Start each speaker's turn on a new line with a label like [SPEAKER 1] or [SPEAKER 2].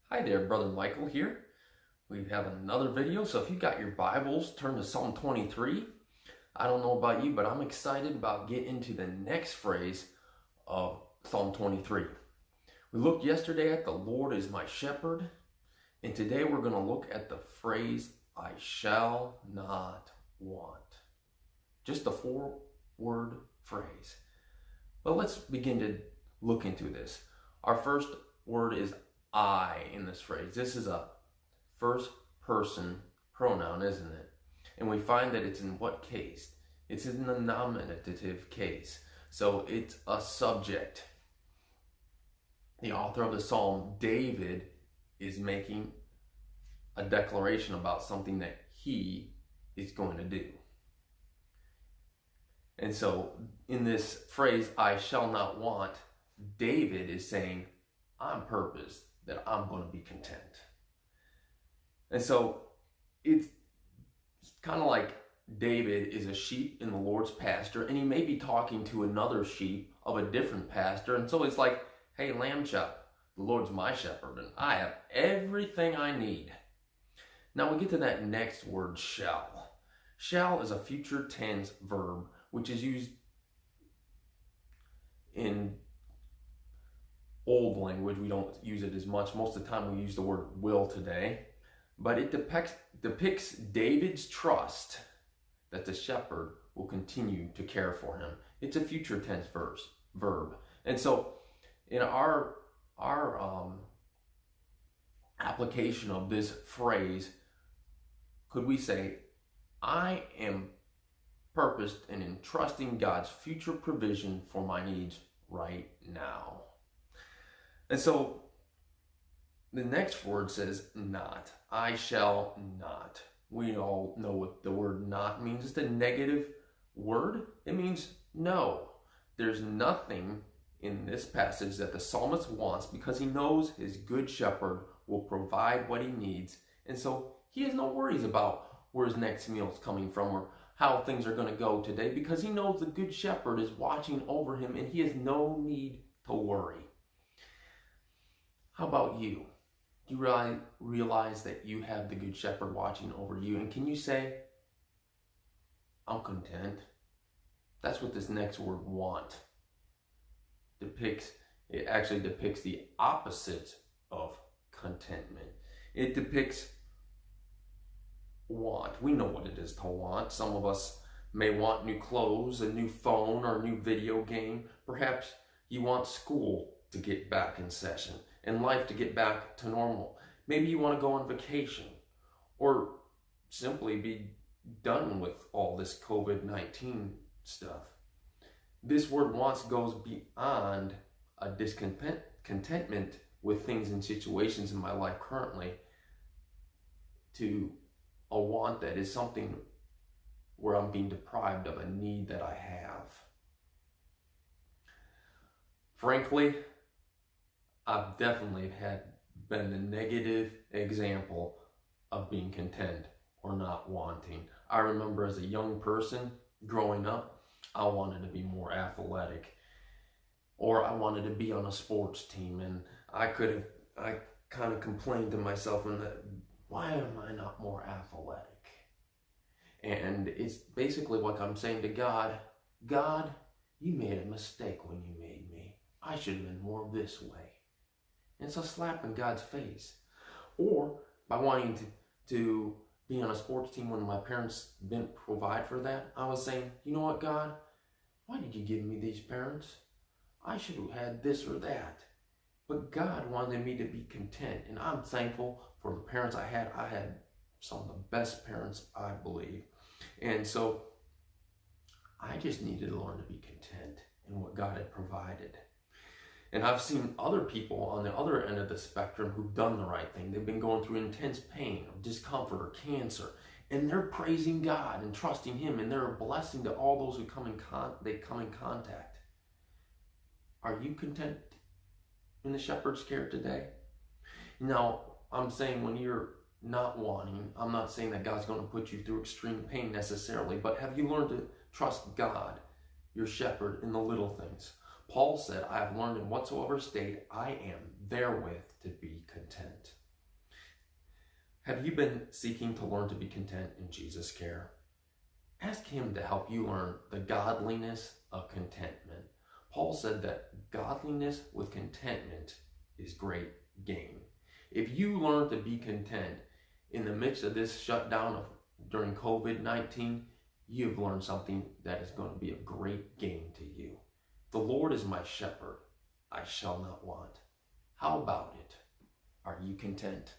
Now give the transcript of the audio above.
[SPEAKER 1] Hi there, Brother Michael here. We have another video, so if you got your Bibles, turn to Psalm 23. I don't know about you, but I'm excited about getting into the next phrase of Psalm 23. We looked yesterday at the Lord is my shepherd, and today we're going to look at the phrase, I shall not want. Just a four-word phrase. But let's begin to look into this. Our first word is I in this phrase. This is a first person pronoun, isn't it? And we find that it's in what case? It's in the nominative case. So it's a subject. The author of the psalm, David, is making a declaration about something that he is going to do. And so in this phrase, I shall not want, David is saying, on purpose, that I'm going to be content. And so it's kind of like David is a sheep in the Lord's pasture, and he may be talking to another sheep of a different pasture. And so it's like, hey, lamb chop, the Lord's my shepherd, and I have everything I need. Now we get to that next word, shall. Shall is a future tense verb, which is used in old language. We don't use it as much. Most of the time we use the word will today. But it depicts David's trust that the shepherd will continue to care for him. It's a future tense verb. And so in our application of this phrase, could we say, I am purposed and entrusting God's future provision for my needs right now. And so the next word says not. I shall not. We all know what the word not means. It's a negative word. It means no. There's nothing in this passage that the psalmist wants because he knows his good shepherd will provide what he needs. And so he has no worries about where his next meal is coming from or how things are going to go today because he knows the good shepherd is watching over him and he has no need to worry. How about you? Do you realize that you have the good shepherd watching over you? And can you say, I'm content? That's what this next word, want, depicts. It actually depicts the opposite of contentment. It depicts want. We know what it is to want. Some of us may want new clothes, a new phone, or a new video game. Perhaps you want school to get back in session and life to get back to normal. Maybe you want to go on vacation or simply be done with all this COVID-19 stuff. This word wants goes beyond a discontentment with things and situations in my life currently to a want that is something where I'm being deprived of a need that I have. Frankly, I've definitely been the negative example of being content or not wanting. I remember as a young person growing up, I wanted to be more athletic, or I wanted to be on a sports team, and I kind of complained to myself, why am I not more athletic? And it's basically what I'm saying to God, God, you made a mistake when you made me. I should have been more this way. And it's a slap in God's face. Or by wanting to be on a sports team when my parents didn't provide for that, I was saying, you know what, God? Why did you give me these parents? I should have had this or that. But God wanted me to be content. And I'm thankful for the parents I had. I had some of the best parents, I believe. And so I just needed to learn to be content in what God had provided. And I've seen other people on the other end of the spectrum who've done the right thing. They've been going through intense pain or discomfort or cancer. And they're praising God and trusting Him. And they're a blessing to all those who come in contact. Are you content in the shepherd's care today? Now, I'm saying when you're not wanting, I'm not saying that God's going to put you through extreme pain necessarily. But have you learned to trust God, your shepherd, in the little things? Paul said, I have learned in whatsoever state I am therewith to be content. Have you been seeking to learn to be content in Jesus' care? Ask Him to help you learn the godliness of contentment. Paul said that godliness with contentment is great gain. If you learn to be content in the midst of this shutdown during COVID-19, you've learned something that is going to be of great gain to you. The Lord is my shepherd, I shall not want. How about it? Are you content?